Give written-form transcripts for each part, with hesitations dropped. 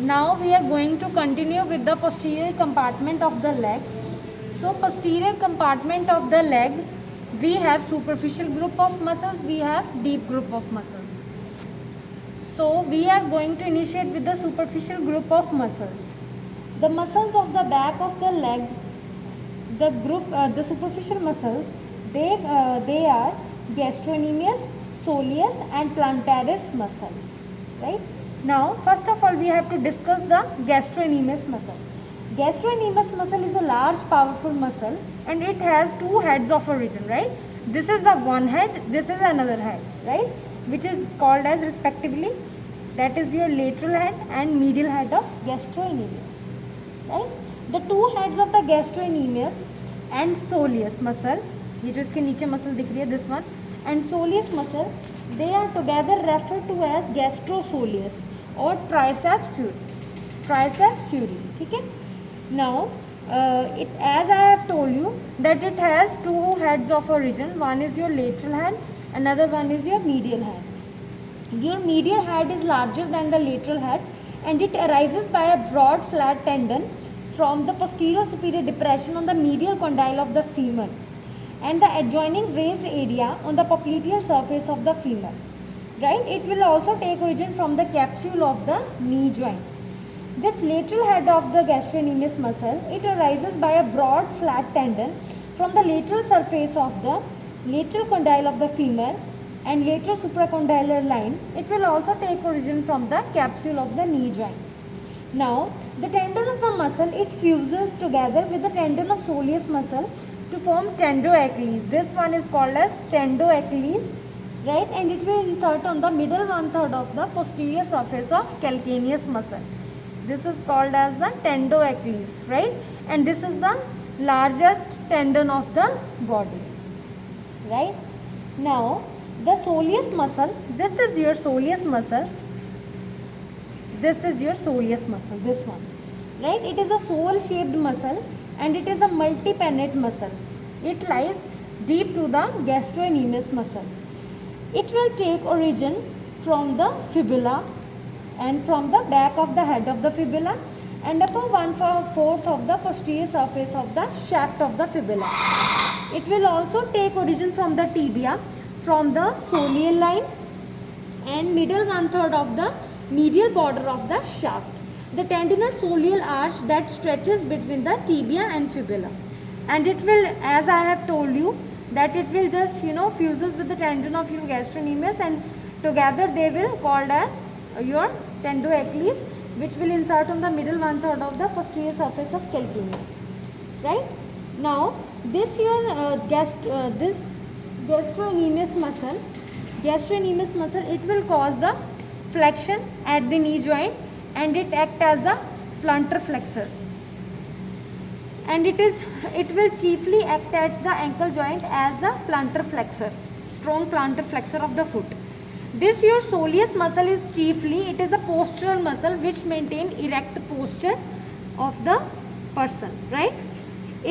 Now we are going to continue with the posterior compartment of the leg. So posterior compartment of the leg, we have superficial group of muscles, we have deep group of muscles. So we are going to initiate with the superficial group of muscles. The muscles of the back of the leg, the superficial muscles, they are gastrocnemius, soleus and plantaris muscle, right? Now first of all we have to discuss the gastrocnemius muscle. Gastrocnemius muscle is a large powerful muscle and it has two heads of origin, right? This is the one head, this is another head, right? Which is called as respectively, that is your lateral head and medial head of gastrocnemius, right? The two heads of the gastrocnemius and soleus muscle, ये जो इसके नीचे muscle दिख रही है, this one, and soleus muscle, they are together referred to as gastrosoleus or triceps suri, ठीक है? Now it, as I have told you that it has two heads of origin. One is your lateral head, another one is your medial head. Your medial head is larger than the lateral head and it arises by a broad flat tendon from the posterior superior depression on the medial condyle of the femur and the adjoining raised area on the popliteal surface of the femur, right? It will also take origin from the capsule of the knee joint. This lateral head of the gastrocnemius muscle, it arises by a broad flat tendon from the lateral surface of the lateral condyle of the femur and lateral supracondylar line. It will also take origin from the capsule of the knee joint. Now, the tendon of the muscle, it fuses together with the tendon of soleus muscle to form tendoachilles. This one is called as tendoachilles, right? And it will insert on the middle one-third of the posterior surface of calcaneus muscle. This is called as the tendoachilles, right? And this is the largest tendon of the body, right? Now, the soleus muscle, this is your soleus muscle. This is your soleus muscle, this one, right? It is a sole-shaped muscle and it is a multipennate muscle. It lies deep to the gastrocnemius muscle. It will take origin from the fibula and from the back of the head of the fibula and above 1/4 of the posterior surface of the shaft of the fibula. It will also take origin from the tibia, from the soleal line and middle 1/3 of the medial border of the shaft. The tendinous soleal arch that stretches between the tibia and fibula. And it will, as I have told you, that it will just fuses with the tendon of your gastrocnemius and together they will called as your tendoachilles, which will insert on the middle 1/3 of the posterior surface of calcaneus, right? Now this your this gastrocnemius muscle, it will cause the flexion at the knee joint and it act as a plantar flexor, and it will chiefly act at the ankle joint as the plantar flexor, strong plantar flexor of the foot. This your soleus muscle is chiefly, it is a postural muscle which maintain erect posture of the person, right?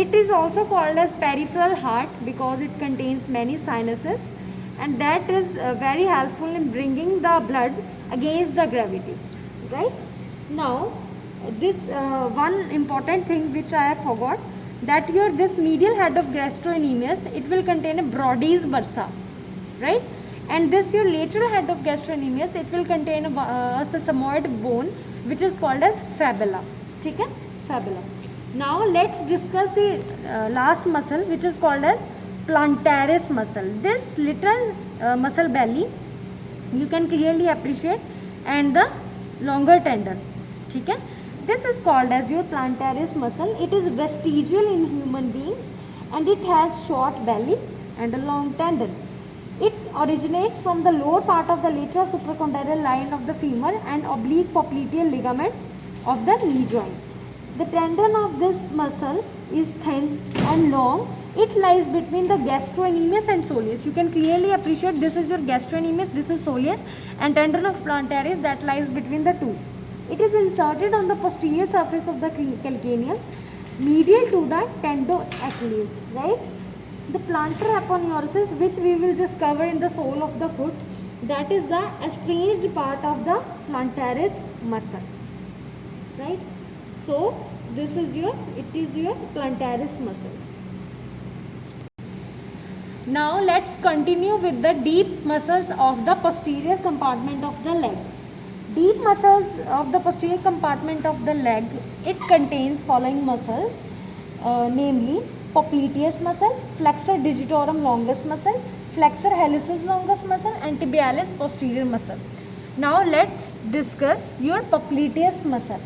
It is also called as peripheral heart because it contains many sinuses and that is very helpful in bringing the blood against the gravity, right? Now this one important thing which I have forgot, that this medial head of gastrocnemius, it will contain a Brodie's bursa, right? And this your lateral head of gastrocnemius, it will contain a sesamoid bone which is called as fibula, ठीक है? Fibula. Now let's discuss the last muscle which is called as plantaris muscle. This little muscle belly you can clearly appreciate and the longer tendon, ठीक है? This is called as your plantaris muscle. It is vestigial in human beings and it has short belly and a long tendon. It originates from the lower part of the lateral supracondylar line of the femur and oblique popliteal ligament of the knee joint. The tendon of this muscle is thin and long. It lies between the gastrocnemius and soleus. You can clearly appreciate this is your gastrocnemius, this is soleus, and tendon of plantaris that lies between the two. It is inserted on the posterior surface of the calcaneum, medial to the tendoachilles, right? The plantar aponeurosis, which we will just cover in the sole of the foot, that is the estranged part of the plantaris muscle. right? So this is your, it is your plantaris muscle. Now let's continue with the deep muscles of the posterior compartment of the leg. Deep muscles of the posterior compartment of the leg, it contains following muscles, namely popliteus muscle, flexor digitorum longus muscle, flexor hallucis longus muscle, and tibialis posterior muscle. Now let's discuss your popliteus muscle.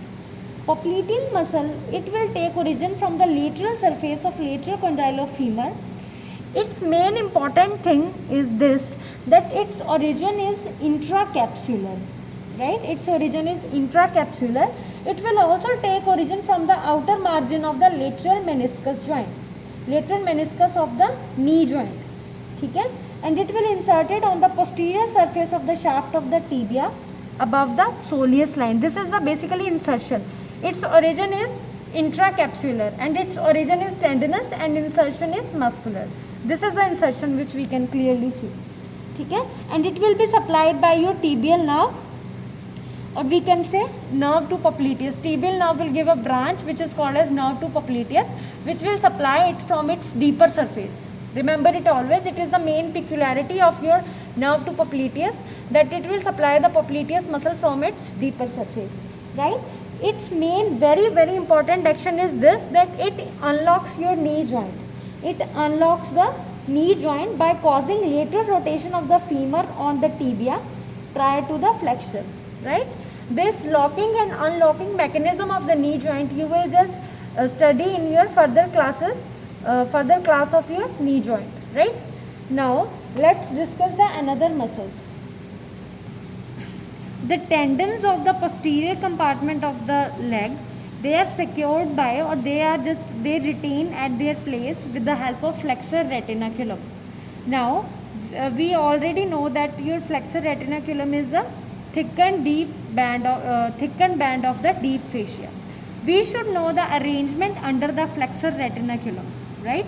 Popliteal muscle, it will take origin from the lateral surface of lateral condyle of femur. Its main important thing is this, that its origin is intracapsular, right? Its origin is intracapsular. It will also take origin from the outer margin of the lateral meniscus joint, lateral meniscus of the knee joint, okay? And it will inserted on the posterior surface of the shaft of the tibia above the soleus line. This is the basically insertion. Its origin is intracapsular and its origin is tendinous and insertion is muscular. This is the insertion which we can clearly see, okay? And it will be supplied by your tibial nerve, or we can say nerve to popliteus. Tibial nerve will give a branch which is called as nerve to popliteus, which will supply it from its deeper surface. Remember it always, it is the main peculiarity of your nerve to popliteus that it will supply the popliteus muscle from its deeper surface, right? Its main very important action is this, that it unlocks your knee joint. It unlocks the knee joint by causing lateral rotation of the femur on the tibia prior to the flexion, right? This locking and unlocking mechanism of the knee joint you will just study in your further classes, further class of your knee joint, right? Now let's discuss the another muscles. The tendons of the posterior compartment of the leg, they are secured by, or they retain at their place with the help of flexor retinaculum. Now we already know that your flexor retinaculum is a thickened band of the deep fascia. We should know the arrangement under the flexor retinaculum, right?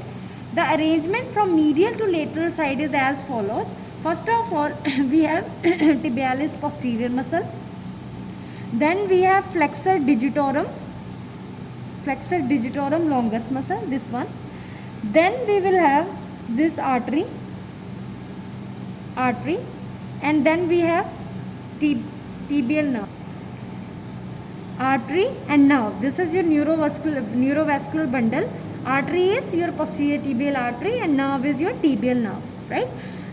The arrangement from medial to lateral side is as follows. First of all, we have tibialis posterior muscle. Then we have flexor digitorum longus muscle, this one. Then we will have this artery, and then we have tibial nerve. Artery and nerve. This is your neurovascular bundle. Artery is your posterior tibial artery and nerve is your tibial nerve, right?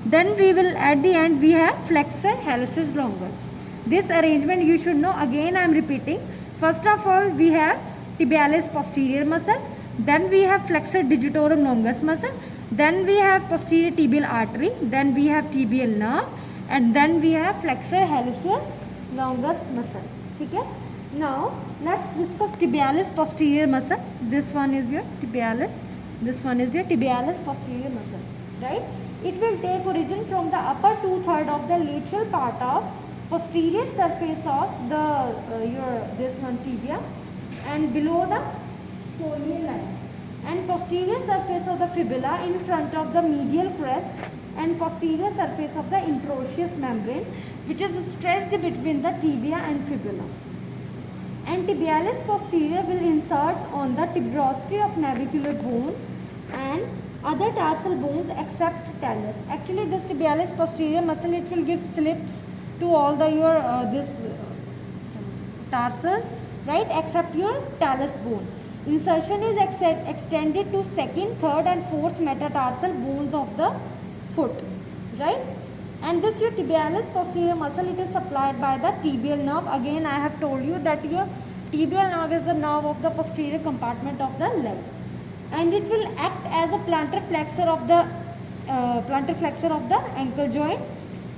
Then we will, at the end, we have flexor hallucis longus. This arrangement you should know. Again I am repeating. First of all, we have tibialis posterior muscle. Then we have flexor digitorum longus muscle. Then we have posterior tibial artery. Then we have tibial nerve. And then we have flexor hallucis longus muscle. Okay? Now let's discuss tibialis posterior muscle. This one is your tibialis. This one is your tibialis posterior muscle, right? It will take origin from the upper 2/3 of the lateral part of posterior surface of the this one tibia and below the soleal line, and posterior surface of the fibula in front of the medial crest and posterior surface of the interosseous membrane, which is stretched between the tibia and fibula. And tibialis posterior will insert on the tuberosity of navicular bones and other tarsal bones except talus. Actually this tibialis posterior muscle, it will give slips to all the your tarsals, right, except your talus bone. Insertion is extended to second, third and fourth metatarsal bones of the foot, right? And this your tibialis posterior muscle, it is supplied by the tibial nerve. Again I have told you that your tibial nerve is the nerve of the posterior compartment of the leg, and it will act as a plantar flexor of the ankle joint.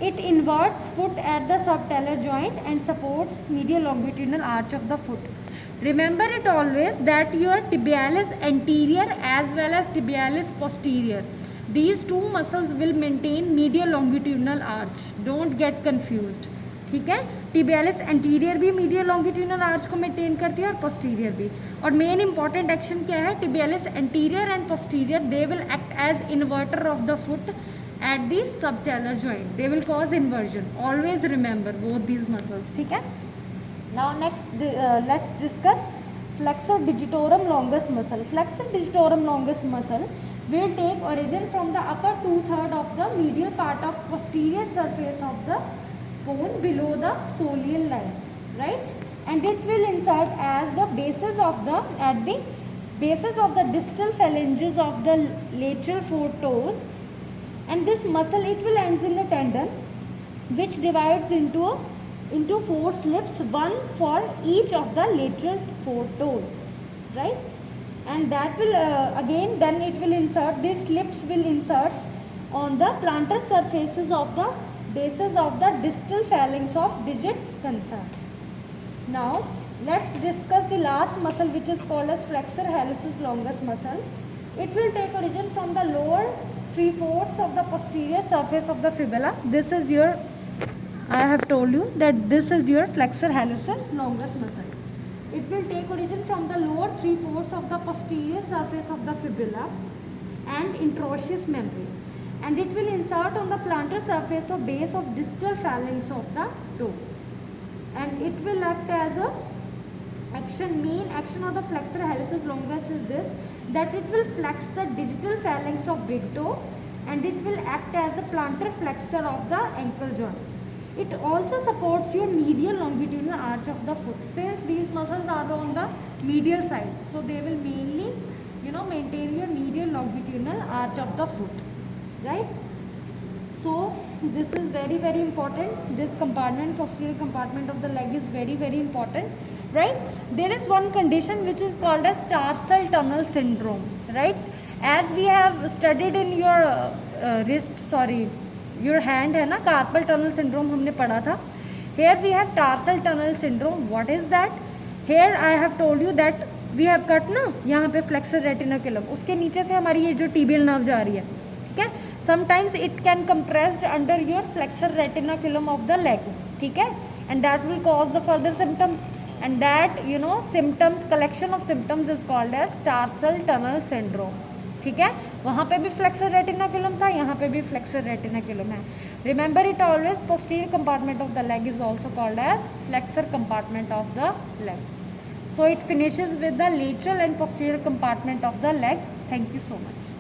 It inverts foot at the subtalar joint and supports medial longitudinal arch of the foot. Remember it always that your tibialis anterior as well as tibialis posterior, these two muscles will maintain medial longitudinal arch. Don't get confused. ठीक है, tibialis anterior भी medial longitudinal arch को maintain करती है और posterior भी. और main important action क्या है, tibialis anterior and posterior they will act as invertor of the foot at the subtalar joint. They will cause inversion. Always remember both these muscles. ठीक है, Now next let's discuss flexor digitorum longus muscle. Flexor digitorum longus muscle will take origin from the upper 2/3 of the medial part of posterior surface of the bone below the soleal line, right? And it will insert as the basis of the at the basis of the distal phalanges of the lateral four toes, and this muscle it will ends in a tendon which divides into four slips, one for each of the lateral four toes, right? And that will again then it will insert, these slips will insert on the plantar surfaces of the bases of the distal phalanx of digits concerned. Now let's discuss the last muscle, which is called as flexor hallucis longus muscle. It will take origin from the lower 3/4 of the posterior surface of the fibula. This is your, I have told you that this is your flexor hallucis longus muscle. It will take origin from the lower 3/4 of the posterior surface of the fibula and interosseous membrane, and it will insert on the plantar surface of base of distal phalanx of the toe, and it will act as a main action of the flexor hallucis longus is this, that it will flex the digital phalanx of big toe, and it will act as a plantar flexor of the ankle joint. It also supports your medial longitudinal arch of the foot. Since these muscles are on the medial side, so they will mainly maintain your medial longitudinal arch of the foot, right? So this is very, very important. This compartment, posterior compartment of the leg, is very, very important, right? There is one condition which is called as tarsal tunnel syndrome, right? As we have studied in your your hand है ना, carpal tunnel syndrome हमने पढ़ा था. Here we have tarsal tunnel syndrome. What is that? Here I have told you that we have cut ना यहाँ पे flexor retinaculum, उसके नीचे से हमारी ये जो tibial nerve जा रही है, ठीक है? Sometimes it can compressed under your flexor retinaculum of the leg, ठीक है? And that will cause the further symptoms, and that symptoms, collection of symptoms is called as tarsal tunnel syndrome, ठीक है? वहाँ पे भी flexor retinaculum था, यहाँ पे भी flexor retinaculum है. Remember it always, posterior compartment of the leg is also called as flexor compartment of the leg. So it finishes with the lateral and posterior compartment of the leg. Thank you so much.